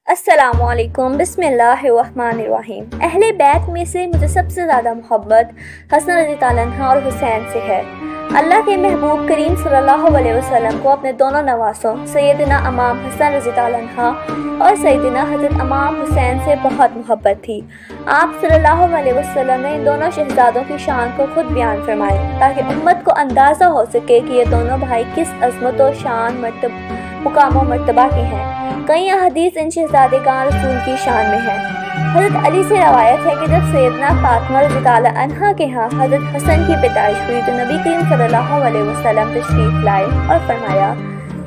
السلام علیکم، بسم اللہ الرحمن الرحیم۔ اہل بیت میں سے مجھے سب سے زیادہ محبت حسن رضی اللہ عنہ اور حسین سے ہے۔ اللہ کے محبوب کریم صلی اللہ علیہ وسلم کو اپنے دونوں نواسوں سیدنا امام حسن رضی اللہ عنہ اور سیدنا حضرت امام حسین سے بہت محبت تھی۔ آپ صلی اللہ علیہ وسلم نے ان دونوں شہزادوں کی شان کو خود بیان فرمائے تاکہ امت کو اندازہ ہو سکے کہ یہ دونوں بھائی کس عظمت و شان مقام و مرتبہ کے ہیں۔ کئی احادیث ان شہزادگان رسول کی شان میں ہیں۔ حضرت علی سے روایت ہے کہ جب سیدنا فاطمہ رضی اللہ عنہا کے ہاں حضرت حسن کی پیدائش ہوئی تو نبی کریم صلی اللہ علیہ وسلم تشریف لائے اور فرمایا،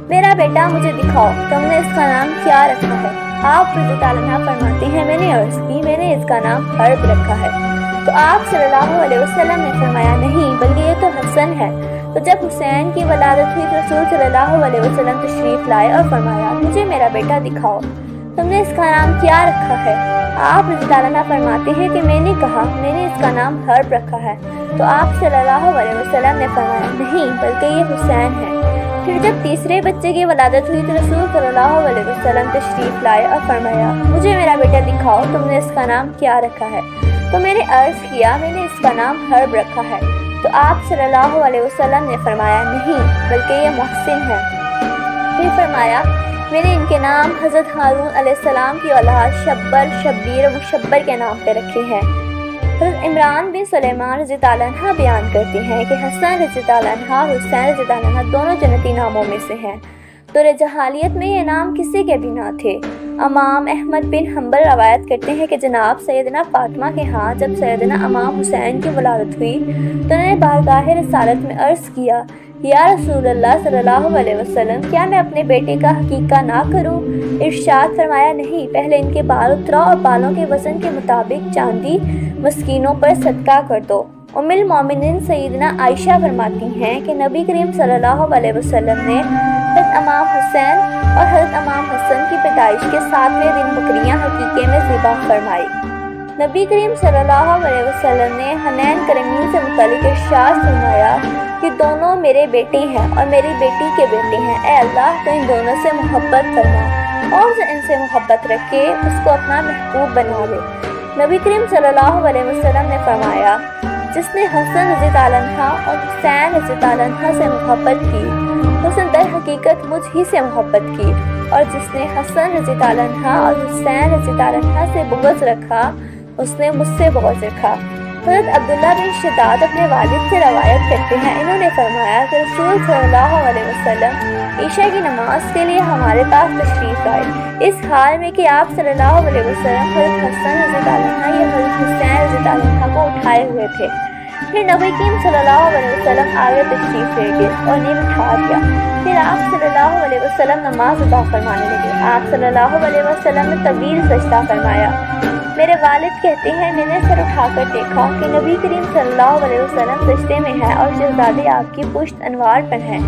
میرا بیٹا مجھے دکھاؤ، تم نے اس کا نام کیا رکھا ہے؟ آپ رضی اللہ عنہ فرماتی ہیں، میں نے عرض کی، میں نے اس کا نام حرب رکھا ہے۔ تو آپ صلی اللہ علیہ وسلم نے فرمایا، نہیں بلکہ یہ تو حسن ہے۔ تو جب حسین کی ولادت ہوئی تو رسول صلی اللہ علیہ وسلم تشریف لائے اور فرمایا، مجھے میرا بیٹا دکھاؤ، تم نے اس کا نام کیا رکھا ہے؟ آپ رضی اللہ عنہ فرماتے ہیں کہ میں نے کہا، میں نے اس کا نام حرب رکھا ہے۔ تو آپ صلی اللہ علیہ وسلم نے فرمایا، نہیں بلکہ یہ حسین ہے۔ پھر جب تیسرے بچے کی ولادت ہوئی تو رسول صلی اللہ علیہ وسلم تشریف لائے اور فرمایا، مجھے میرا بیٹا دکھاؤ، تم نے اس کا نام کیا رکھا ہے؟ تو میں نے عرض کیا، میں نے اس کا نام حرب رکھا ہے۔ تو آپ صلی اللہ علیہ وسلم نے فرمایا، نہیں بلکہ یہ محسن ہے۔ پھر فرمایا، میں نے ان کے نام حضرت ہارون علیہ السلام کی اولاد شبر، شبیر و مشبر کے نام پہ رکھے ہیں۔ حضرت عمران بن سلیمان رضی اللہ عنہ بیان کرتے ہیں کہ حسن رضی اللہ عنہ اور حسین رضی اللہ عنہ دونوں جنتی ناموں میں سے ہیں۔ دور جہالیت میں یہ نام کسی کے بھی نہ تھے۔ امام احمد بن حنبل روایت کرتے ہیں کہ جناب سیدنا فاطمہ کے ہاں جب سیدنا امام حسین کی ولادت ہوئی تو انہوں نے بارگاہ رسالت میں عرض کیا، یا رسول اللہ صلی اللہ علیہ وسلم، کیا میں اپنے بیٹے کا حقیقہ نہ کروں؟ ارشاد فرمایا، نہیں، پہلے ان کے بال اتراؤ اور بالوں کے وزن کے مطابق چاندی مسکینوں پر صدقہ کر دو۔ ام المومنین سیدنا عائشہ فرماتی ہیں کہ نبی کریم صلی اللہ علیہ وسلم نے حضرت امام حسین اور حضرت امام حسن کی پیدائش کے 7ویں دن بکریاں حقیقے میں ذبح فرمائی۔ نبی کریم صلی اللہ علیہ وسلم نے حنین کرمین سے متعلق ارشاد فرمایا کہ دونوں میرے بیٹے ہیں اور میری بیٹی کے بیٹے ہیں، اے اللہ تو ان دونوں سے محبت فرما اور جو ان سے محبت رکھے اس کو اپنا محبوب بنا لے۔ نبی کریم صلی اللہ علیہ وسلم نے فرمایا، جس نے حسن رضی اللہ عنہ اور حسین رضی اللہ عنہ سے محبت کی اس نے در حقیقت مجھ ہی سے محبت کی، اور جس نے حسن رضی اللہ عنہ اور حسین رضی اللہ عنہ سے بغض رکھا اس نے مجھ سے بغض رکھا۔ حضرت عبداللہ بن شداد اپنے والد سے روایت کرتے ہیں، انہوں نے فرمایا کہ رسول صلی اللہ علیہ وسلم عشاء کی نماز کے لیے ہمارے پاس تشریف آئے، اس حال میں کہ آپ صلی اللہ علیہ وسلم حضرت حسن رضی اللہ عنہ یا حضرت حسین رضی اللہ عنہ کو اٹھائے ہوئے تھے۔ پھر نبی کریم صلی اللہ علیہ وسلم آگے تشریف لے گئے اور انہیں بٹھا دیا۔ پھر آپ صلی اللہ علیہ وسلم نماز ادا فرمانے لگے۔ آپ صلی اللہ علیہ وسلم نے طویل سجدہ فرمایا۔ میرے والد کہتے ہیں، میں نے سر اٹھا کر دیکھا کہ نبی کریم صلی اللہ علیہ وسلم سجدے میں ہے اور شہزادے آپ کی پشت انوار پر ہیں۔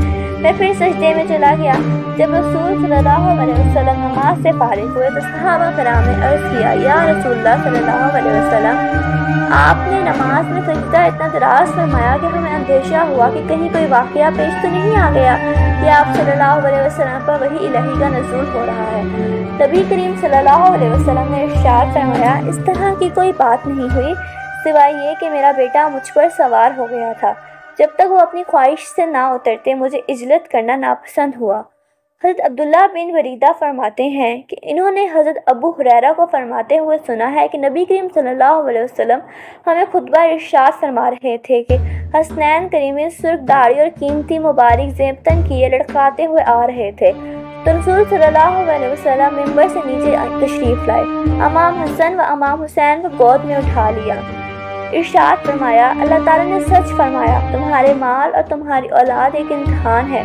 میں پھر سجدے میں چلا گیا۔ جب رسول صلی اللہ علیہ وسلم نماز سے فارغ ہوئے تو صحابہ کرام نے عرض کیا، یا رسول اللہ صلی اللہ علیہ وسلم، آپ نے نماز میں سجدہ اتنا دراز فرمایا کہ ہمیں اندیشہ ہوا کہ کہیں کوئی واقعہ پیش تو نہیں آ گیا کہ آپ صلی اللہ علیہ وسلم پر وحی الہی کا نزول ہو رہا ہے۔ نبی کریم صلی اللہ علیہ وسلم نے ارشاد فرمایا، اس طرح کی کوئی بات نہیں ہوئی سوائے یہ کہ میرا بیٹا مجھ پر سوار ہو گیا تھا۔ جب تک وہ اپنی خواہش سے نہ اترتے مجھے اجلت کرنا ناپسند ہوا۔ حضرت عبداللہ بن وریدہ فرماتے ہیں کہ انہوں نے حضرت ابو ہریرہ کو فرماتے ہوئے سنا ہے کہ نبی کریم صلی اللہ علیہ وسلم ہمیں خطبہ ارشاد فرما رہے تھے کہ حسنین کریمین سرخ داڑھی اور قیمتی مبارک زیبتن کیے لڑکاتے ہوئے آ رہے تھے، تو رسول صلی اللہ علیہ وسلم ممبر سے نیچے تشریف لائے، امام حسن و امام حسین کو گود میں اٹھا لیا۔ ارشاد فرمایا، اللہ تعالیٰ نے سچ فرمایا، تمہارے مال اور تمہاری اولاد ایک امتحان ہے۔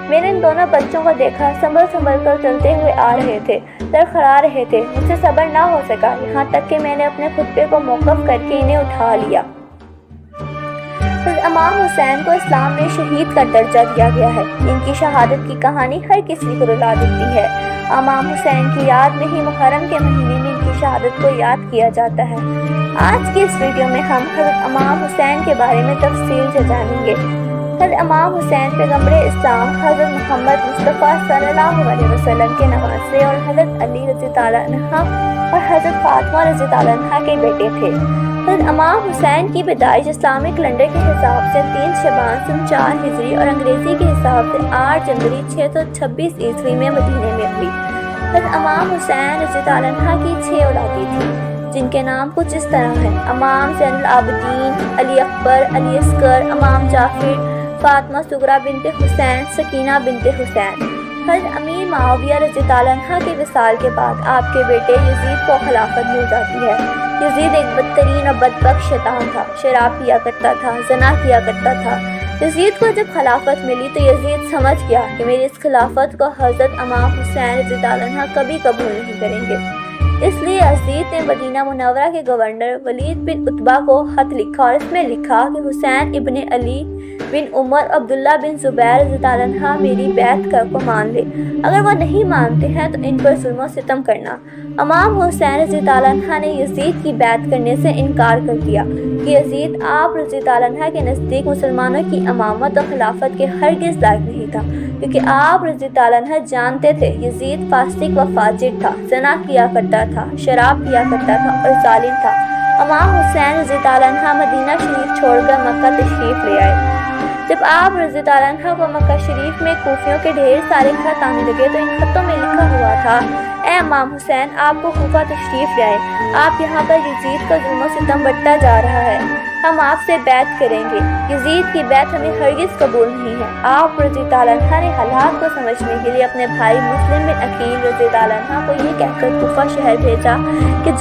میں نے ان دونوں بچوں کو دیکھا، سنبھل کر چلتے ہوئے آ رہے تھے، لڑکھڑا رہے تھے، مجھ سے صبر نہ ہو سکا، یہاں تک کہ میں نے اپنے خطبے کو موقف کر کے انہیں اٹھا لیا۔ امام حسین کو اسلام میں شہید کا درجہ دیا گیا ہے۔ ان کی شہادت کی کہانی ہر کسی کو رلا دیتی ہے۔ امام حسین کی یاد میں ہی محرم کے مہینے میں ان کی شہادت کو یاد کیا جاتا ہے۔ آج کی اس ویڈیو میں ہم حضرت امام حسین کے بارے میں تفصیل سے جانیں گے۔ حضرت امام حسین پیغمبر اسلام حضرت محمد مصطفیٰ صلی اللہ علیہ وسلم کے نواسے اور حضرت علی رضی اللہ عنہ اور حضرت فاطمہ رضی اللہ عنہ کے بیٹے تھے۔ حضرت امام حسین کی پیدائش اسلامی کیلنڈر کے حساب سے 3 شعبان سن 4 ہجری اور انگریزی کے حساب سے 8 جنوری 626 عیسوی میں مدینے میں ہوئی۔ حضرت امام حسین رضی اللہ عنہ کی 6 اولادیں تھیں، جن کے نام کچھ اس طرح ہیں: امام زین العابدین، علی اکبر، علی اصغر، امام جعفر، فاطمہ صغریٰ بنت حسین، سکینہ بنت حسین۔ حضرت امیر معاویہ رضی اللہ عنہ کے وصال کے بعد آپ کے بیٹے یزید کو خلافت مل جاتی ہے۔ یزید ایک بدترین اور بدبخت شیطان تھا، شراب پیا کرتا تھا، زنا کیا کرتا تھا۔ یزید کو جب خلافت ملی تو یزید سمجھ گیا کہ میری اس خلافت کو حضرت امام حسین رضی اللہ عنہ کبھی قبول نہیں کریں گے۔ اس لیے یزید نے مدینہ منورہ کے گورنر ولید بن عتبہ کو خط لکھا اور اس میں لکھا کہ حسین ابن علی بن عمر عبداللہ بن زبیر رضی اللہ عنہ میری بیعت کو مان لے، اگر وہ نہیں مانتے ہیں تو ان پر ظلم و ستم کرنا۔ امام حسین رضی اللہ عنہ نے یزید کی بیعت کرنے سے انکار کر دیا کہ یزید آپ رضی اللہ عنہ کے نزدیک مسلمانوں کی امامت اور خلافت کے ہرگز لائق نہیں تھا، کیونکہ آپ رضی اللہ عنہ جانتے تھے یزید فاسق و فاجر تھا، زنا کیا کرتا تھا، شراب پیا کرتا تھا اور ظالم تھا۔ امام حسین رضی اللہ عنہ مدینہ شریف چھوڑ کر مکہ تشریف لے آئے۔ جب آپ رضی اللہ عنہ کو مکہ شریف میں کوفیوں کے ڈھیر سارے خط آنے لگے تو ان خطوں میں لکھا ہوا تھا: اے امام حسین، آپ کو کوفہ تشریف لائے، آپ یہاں پر یزید کا ظلم و ستم بڑھتا جا رہا ہے، ہم آپ سے بیعت کریں گے، یزید کی بیعت ہمیں ہرگز قبول نہیں ہے۔ آپ رضی اللہ عنہ نے حالات کو سمجھنے کے لیے اپنے بھائی مسلم بن عقیل رضی اللہ عنہ کو یہ کہہ کر کوفہ شہر بھیجا کہ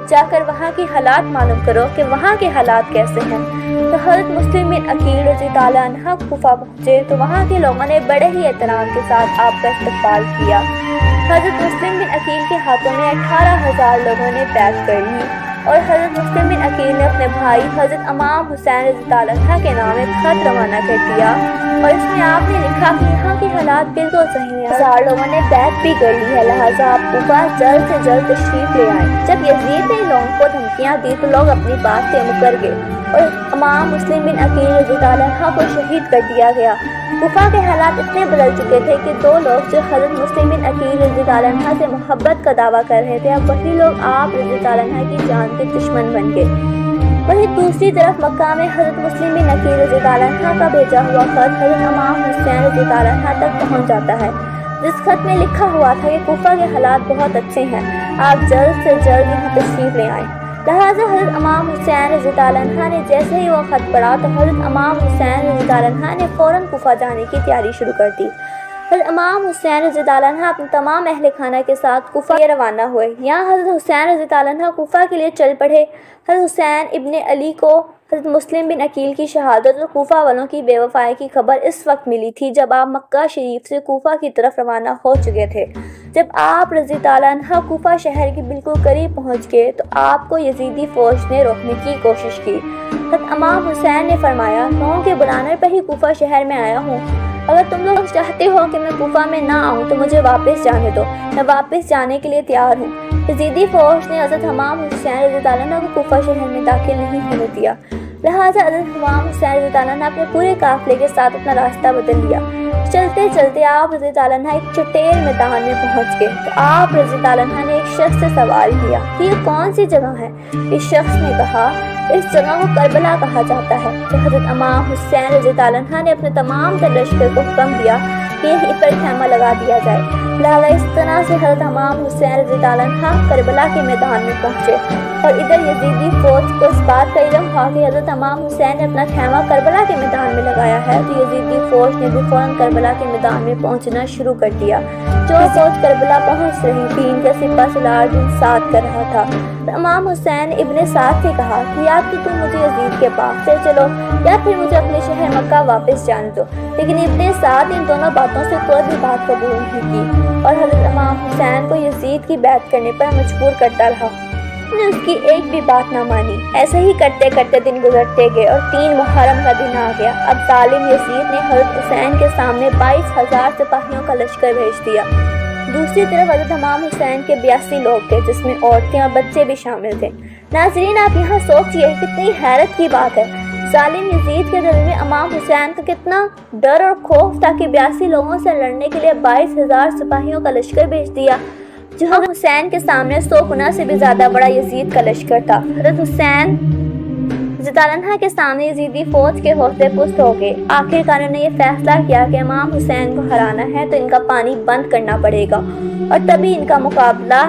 جا کر وہاں کی حالات معلوم کرو کہ وہاں کے حالات کیسے ہیں۔ تو حضرت مسلم بن عقیل رضی اللہ عنہ کوفہ پہنچے تو وہاں کے لوگوں نے بڑے ہی احترام کے ساتھ آپ کا استقبال کیا۔ حضرت مسلم بن عقیل کے ہاتھوں میں 18,000 لوگوں نے بیعت کر لی اور حضرت مسلم بن عقیل نے اپنے بھائی حضرت امام حسین رضی اللہ عنہ کے نام ایک خط روانہ کر دیا اور اس میں آپ نے لکھا کہ یہاں کے حالات بالکل صحیح ہیں، 1000 لوگوں نے بیعت بھی کر لی ہے، لہٰذا آپ کوفہ جلد سے جلد تشریف لے آئیں۔ جب یزید نے لوگوں کو دھمکیاں دی تو لوگ اپنی بات سے مکر گئے اور امام مسلم بن عقیل رضی اللہ عنہ کو شہید کر دیا گیا۔ کوفہ کے حالات اتنے بدل چکے تھے کہ 2 لوگ جو حضرت مسلم بن عقیل رضی اللہ عنہ سے محبت کا دعویٰ کر رہے تھے، اب وہی لوگ آپ رضی اللہ عنہ کی جان کے دشمن بن گئے۔ وہیں دوسری طرف مکہ میں حضرت مسلم بن عقیل رضی اللہ عنہ کا بھیجا ہوا خط حضرت امام حسین رضی اللہ عنہ تک پہنچ جاتا ہے، جس خط میں لکھا ہوا تھا کہ کوفہ کے حالات بہت اچھے ہیں، آپ جلد سے جلد یہاں تشریف لے آئیں۔ لہٰذا حضرت امام حسین رضی اللہ عنہ نے جیسے ہی وہ خط پڑھا تو حضرت امام حسین رضی اللہ عنہ نے فوراً کوفہ جانے کی تیاری شروع کر دی۔ حضرت امام حسین رضی اللہ عنہ اپنے تمام اہل خانہ کے ساتھ کوفہ روانہ ہوئے۔ یہاں حضرت حسین رضی اللہ عنہ کوفہ کے لیے چل پڑے۔ حضرت حسین ابن علی کو حضرت مسلم بن عقیل کی شہادت اور کوفہ والوں کی بے وفائی کی خبر اس وقت ملی تھی جب آپ مکہ شریف سے کوفہ کی طرف روانہ ہو چکے تھے۔ جب آپ رضی اللہ عنہ کوفہ شہر کے بالکل قریب پہنچ گئے تو آپ کو یزیدی فوج نے روکنے کی کوشش کی۔ حضرت امام حسین نے فرمایا، لوگوں کے بلانے پر ہی کوفہ شہر میں آیا ہوں، اگر تم لوگ چاہتے ہو کہ میں کوفہ میں نہ آؤں تو مجھے واپس جانے دو، میں واپس جانے کے لیے تیار ہوں۔ یزیدی فوج نے حضرت امام حسین رضی اللہ عنہ کو کوفہ شہر میں داخل نہیں ہونے دیا، لہٰذا حضرت امام حسین رضی اللہ عنہ اپنے پورے قافلے کے ساتھ اپنا راستہ بدل لیا۔ چلتے چلتے آپ رضی اللہ عنہ ایک چٹیل میدان میں پہنچ گئے تو آپ رضی اللہ عنہ نے ایک شخص سے سوال کیا کہ یہ کون سی جگہ ہے؟ اس شخص نے کہا، اس جگہ کو کربلا کہا جاتا ہے۔ تو حضرت امام حسین رضی اللہ عنہ نے اپنے تمام تر لشکر کو حکم دیا کہ یہیں پر خیمہ لگا دیا جائے۔ لہٰذا اس طرح سے حضرت امام حسین رضی اللہ عنہ کربلا کے میدان میں پہنچے اور ادھر یزیدی فوج کو اس بات کا علم ہوا کہ حضرت امام حسین نے اپنا خیمہ کربلا کے میدان میں لگایا ہے، تو یزیدی فوج نے بھی فوراً کربلا کے میدان میں پہنچنا شروع کر دیا۔ جو فوج کربلا پہنچ رہی تھی ان کا سپہ سالار بن سعد کر رہا تھا۔ امام حسین ابن سعد سے کہا کہ یا تو تم مجھے یزید کے پاس سے چلو یا پھر مجھے اپنے شہر مکہ واپس جانے دو، لیکن ابن سعد ان دونوں باتوں سے کوئی بھی بات قبول نہیں کی اور حضرت امام حسین کو یزید کی بیعت کرنے پر مجبور کرتا رہا۔ نے اس کی ایک بھی بات نہ مانی۔ ایسے ہی کرتے کرتے دن گزرتے گئے اور 3 محرم کا دن آ گیا۔ اب ظالم یزید نے حضرت حسین کے سامنے 22,000 سپاہیوں کا لشکر بھیج دیا۔ دوسری طرف حضرت امام حسین کے 82 لوگ تھے جس میں عورتیں اور بچے بھی شامل تھے۔ ناظرین آپ یہاں سوچئے کتنی حیرت کی بات ہے، ظالم یزید کے دل میں امام حسین کا کتنا ڈر اور خوف تھا کہ 82 لوگوں سے لڑنے کے لیے 22,000 سپاہیوں کا لشکر بھیج دیا، جو حسین کے سامنے 100 گنا سے بھی زیادہ بڑا یزید کا لشکر تھا۔ حضرت حسین رضی اللہ عنہ کے سامنے یزیدی فوج کے حوصلے پست ہو گئے۔ آخرکار انہوں نے یہ فیصلہ کیا کہ امام حسین کو ہرانا ہے تو ان کا پانی بند کرنا پڑے گا اور تبھی ان کا مقابلہ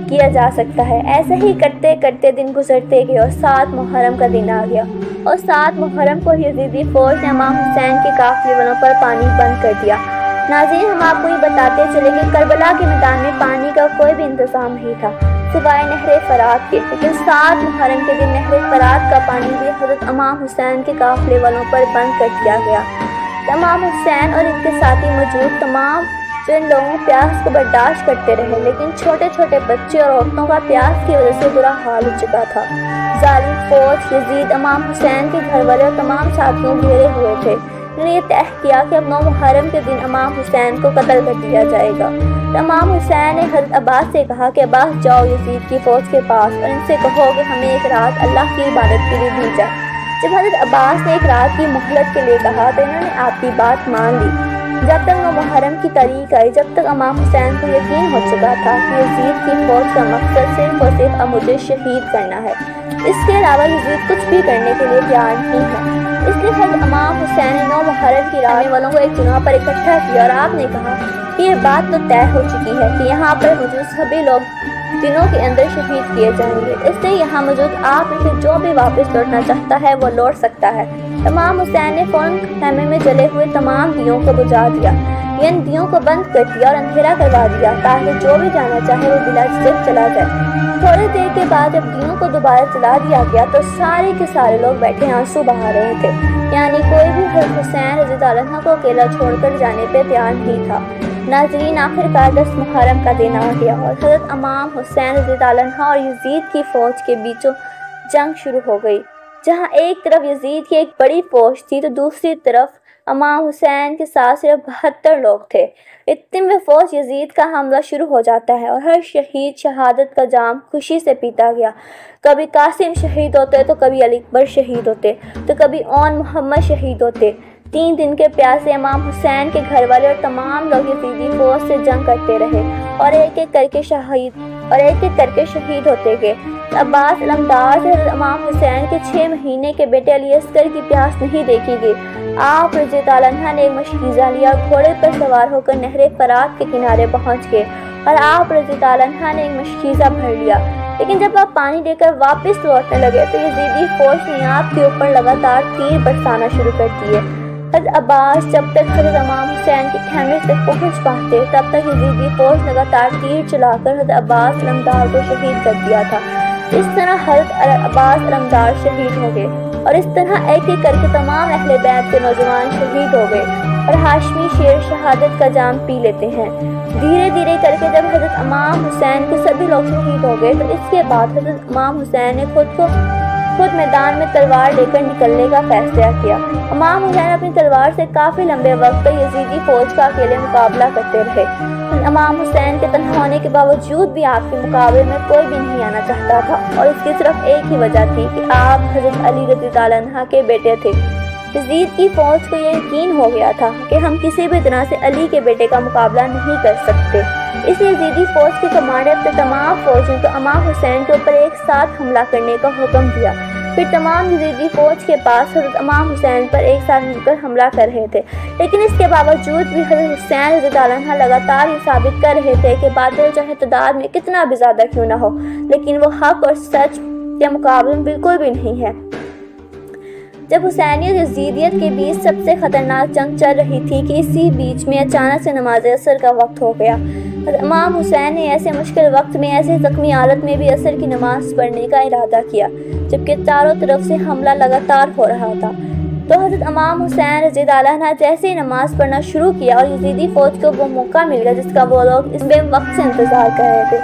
کیا جا سکتا ہے۔ ایسے ہی کرتے کرتے دن گزرتے گئے اور 7 محرم کا دن آ گیا، اور 7 محرم کو یزیدی فوج نے امام حسین کے قافلے والوں پر پانی بند کر دیا۔ ناظرین، ہم آپ کو یہ بتاتے چلے کہ کربلا کے میدان میں پانی کا کوئی بھی انتظام نہیں تھا سوائے نہر فرات کے، لیکن 7 محرم کے دن نہر فرات کا پانی بھی حضرت امام حسین کے قافلے والوں پر بند کر دیا گیا۔ امام حسین اور ان کے ساتھی موجود تمام جو ان لوگوں پیاس کو برداشت کرتے رہے، لیکن چھوٹے چھوٹے بچے اور عورتوں کا پیاس کی وجہ سے برا حال ہو چکا تھا۔ ظالم فوج، یزید، امام حسین کے گھر والے اور تمام ساتھیوں گھیرے ہوئے تھے۔ انہوں نے یہ طے کیا کہ اب 9 محرم کے دن امام حسین کو قتل کر دیا جائے گا۔ تو امام حسین نے حضرت عباس سے کہا کہ عباس جاؤ یزید کی فوج کے پاس اور ان سے کہو کہ ہمیں ایک رات اللہ کی عبادت کے لیے دی جائے۔ جب حضرت عباس نے ایک رات کی مہلت کے لیے کہا تو انہوں نے آپ کی بات مان لی۔ جب تک 9 محرم کی تاریخ آئی، جب تک امام حسین کو یقین ہو چکا تھا کہ یزید کی فوج کا مقصد صرف اور صرف اب مجھے شہید کرنا ہے، اس کے علاوہ یزید کچھ بھی کرنے کے لیے تیار نہیں ہے، اس لیے حضرت امام حسین نے 9 محرم کی رات والوں کو ایک جگہ پر اکٹھا کیا اور آپ نے کہا کہ یہ بات تو طے ہو چکی ہے کہ یہاں پر موجود سبھی لوگ دنوں کے اندر شہید کیے جائیں گے، اس لیے یہاں موجود آپ میں سے جو بھی واپس لوٹنا چاہتا ہے وہ لوٹ سکتا ہے۔ امام حسین نے فوراً خیمے میں جلے ہوئے تمام دیوں کو بجھا دیا، ان دیوں کو بند کر دیا اور اندھیرا کروا دیا تاکہ جو بھی جانا چاہے وہ بلا جھجک چلا جائے۔ تھوڑی دیر کے بعد جب دیوں کو دوبارہ جلا دیا گیا تو سارے کے سارے لوگ بیٹھے آنسو بہا رہے تھے، یعنی کوئی بھی حضرت حسین رضی اللہ عنہ کو اکیلا چھوڑ کر جانے پہ تیار نہیں تھا۔ ناظرین، آخرکار 10 محرم کا دن آ گیا اور حضرت امام حسین رضی اللہ عنہ اور یزید کی فوج کے بیچوں جنگ شروع ہو گئی، جہاں ایک طرف یزید کی ایک بڑی فوج تھی تو دوسری طرف امام حسین کے ساتھ صرف 72 لوگ تھے۔ اتنے میں فوج یزید کا حملہ شروع ہو جاتا ہے اور ہر شہید شہادت کا جام خوشی سے پیتا گیا۔ کبھی قاسم شہید ہوتے تو کبھی علی اکبر شہید ہوتے تو کبھی اون محمد شہید ہوتے۔ 3 دن کے پیاسے امام حسین کے گھر والے اور تمام لوگ یزیدی فوج سے جنگ کرتے رہے اور ایک ایک کر کے شہید ہوتے گئے۔ عباس علمدار سے حضرت امام حسین کے 6 مہینے کے بیٹے علی اصغر کی پیاس نہیں دیکھی گئی۔ آپ رضی اللہ عنہ نے ایک مشکیزہ لیا، گھوڑے پر سوار ہو کر نہر فرات کے کنارے پہنچ گئے اور آپ رضی اللہ عنہ نے ایک مشکیزہ بھر لیا، لیکن جب آپ پانی لے کر واپس لوٹنے لگے تو یزیدی فوج نے آپ کے اوپر لگاتار تیر برسانا شروع کر دیے۔ حضرت عباس جب تک حضرت امام حسین کے خیمے تک پہنچ پاتے تب تک یزیدی فوج لگاتار تیر چلا کر حضرت عباس علمدار کو شہید کر دیا تھا۔ اس طرح حضرت عباس علمدار شہید ہو گئے اور اس طرح ایک ایک کر کے تمام اہل بیت کے نوجوان شہید ہو گئے اور ہاشمی شیر شہادت کا جام پی لیتے ہیں۔ دھیرے دھیرے کر کے جب حضرت امام حسین کے سبھی لوگ شہید ہو گئے تو اس کے بعد حضرت امام حسین نے خود میدان میں تلوار لے کر نکلنے کا فیصلہ کیا۔ امام حسین اپنی تلوار سے کافی لمبے وقت تک یزیدی فوج کا اکیلے مقابلہ کرتے رہے۔ امام حسین کے تنہا ہونے کے باوجود بھی آپ کے مقابلے میں کوئی بھی نہیں آنا چاہتا تھا اور اس کی صرف ایک ہی وجہ تھی کہ آپ حضرت علی رضی اللہ عنہ کے بیٹے تھے۔ یزید کی فوج کو یہ یقین ہو گیا تھا کہ ہم کسی بھی طرح سے علی کے بیٹے کا مقابلہ نہیں کر سکتے، اس لیے یزیدی فوج کے کمانڈر اپنے تمام فوجیوں کو امام حسین کے اوپر ایک ساتھ حملہ کرنے کا حکم دیا۔ پھر تمام یزیدی فوج کے پاس حضرت امام حسین پر ایک ساتھ مل کر حملہ کر رہے تھے، لیکن اس کے باوجود بھی حضرت حسین رضی اللہ عنہ لگاتار یہ ثابت کر رہے تھے کہ باطل چاہے تعداد میں کتنا بھی زیادہ کیوں نہ ہو، لیکن وہ حق اور سچ کے مقابلے میں بالکل بھی نہیں ہے۔ جب حسینیت یزیدیت کے بیچ سب سے خطرناک جنگ چل رہی تھی کہ اسی بیچ میں اچانک سے نماز عصر کا وقت ہو گیا۔ امام حسین نے ایسے مشکل وقت میں ایسے زخمی حالت میں بھی عصر کی نماز پڑھنے کا ارادہ کیا جبکہ چاروں طرف سے حملہ لگاتار ہو رہا تھا۔ تو حضرت امام حسین رضی اللہ عنہ جیسے ہی نماز پڑھنا شروع کیا اور یزیدی فوج کو وہ موقع مل گیا جس کا وہ لوگ اس بے وقت سے انتظار کر رہے تھے،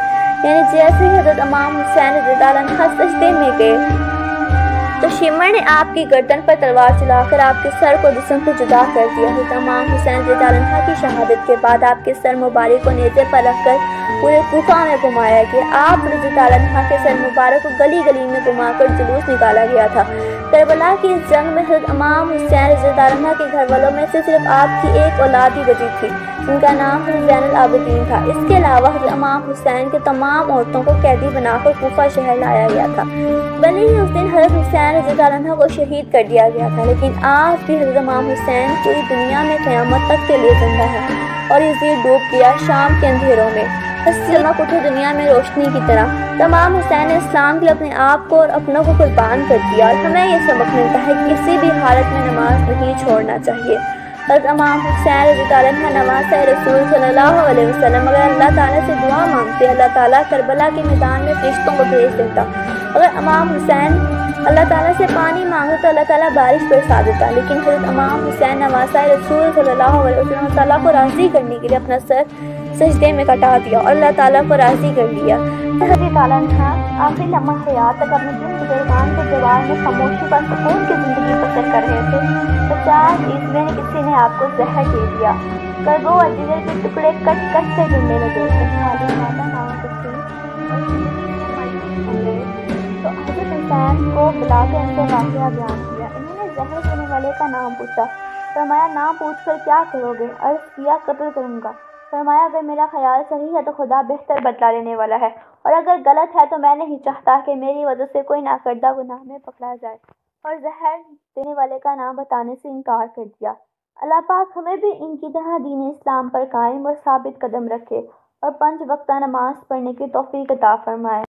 یعنی جیسے ہی حضرت امام حسین رضی اللہ عنہ سجدے میں گئے تو شمر نے آپ کی گردن پر تلوار چلا کر آپ کے سر کو جسم سے جدا کر دیا۔ حضرت امام حسین رضی اللہ عنہ کی شہادت کے بعد آپ کے سر مبارک کو نیزے پر رکھ کر پورے کوفہ میں گھمایا گیا۔ آپ رضی اللہ عنہ کے سر مبارک کو گلی گلی میں گھما کر جلوس نکالا گیا تھا۔ کربلا کی اس جنگ میں حضرت امام حسین رضی اللہ عنہ کے گھر والوں میں سے صرف آپ کی ایک اولاد ہی بچی تھی، جن کا نام حضرت زین العابدین تھا۔ اس کے علاوہ حضرت امام حسین کے تمام عورتوں کو قیدی بنا کر کوفہ شہر لایا گیا تھا۔ بھلے ہی اس دن حضرت حسین رضی اللہ عنہ کو شہید کر دیا گیا تھا، لیکن آج بھی حضرت امام حسین پوری دنیا میں قیامت تک کے لیے زندہ ہے اور یزید ڈوب گیا شام کے اندھیروں میں چمک اٹھے دنیا میں روشنی کی طرح۔ امام حسین نے اسلام کے لیے اپنے آپ کو اور اپنوں کو قربان کر دیا، اور ہمیں یہ سبق ملتا ہے کہ کسی بھی حالت میں نماز نہیں چھوڑنا چاہیے۔ حضرت امام حسین رضی اللہ عنہ نواز رسول صلی اللہ علیہ وسلم اگر اللہ تعالیٰ سے دعا مانگتے، اللہ تعالیٰ کربلا کے میدان میں فرشتوں کو بھیج دیتا۔ اگر امام حسین اللہ تعالیٰ سے پانی مانگتے تو اللہ تعالیٰ بارش برسا دیتا، لیکن حضرت امام حسین نواز رسول صلی اللہ علیہ وسلم اللہ تعالیٰ کو راضی کرنے کے لیے اپنا سر سجدے میں کٹا دیا اور اللہ تعالیٰ کو راضی کر لیا۔ رضی اللہ عنہ آخری لمحہ حیات تک اپنے دل بزرگان کے دیوار میں خاموشی پر سکون کی زندگی بسر کر رہے تھے۔ 50 عیسوی میں کسی نے آپ کو زہر دے دیا، کربو اور جگر کے ٹکڑے کٹ کٹ سے گرنے لگے۔ تو حضرت حسین کو بلا کے ان سے واقعہ بیان کیا۔ انہوں نے زہر دینے والے کا نام پوچھا۔ فرمایا نام پوچھ کر کیا کرو گے؟ عرض کیا قتل کروں گا۔ فرمایا اگر میرا خیال صحیح ہے تو خدا بہتر بدلہ لینے والا ہے، اور اگر غلط ہے تو میں نہیں چاہتا کہ میری وجہ سے کوئی ناکردہ گناہ میں پکڑا جائے، اور زہر دینے والے کا نام بتانے سے انکار کر دیا۔ اللہ پاک ہمیں بھی ان کی طرح دین اسلام پر قائم اور ثابت قدم رکھے اور 5 وقتہ نماز پڑھنے کی توفیق عطا فرمائے۔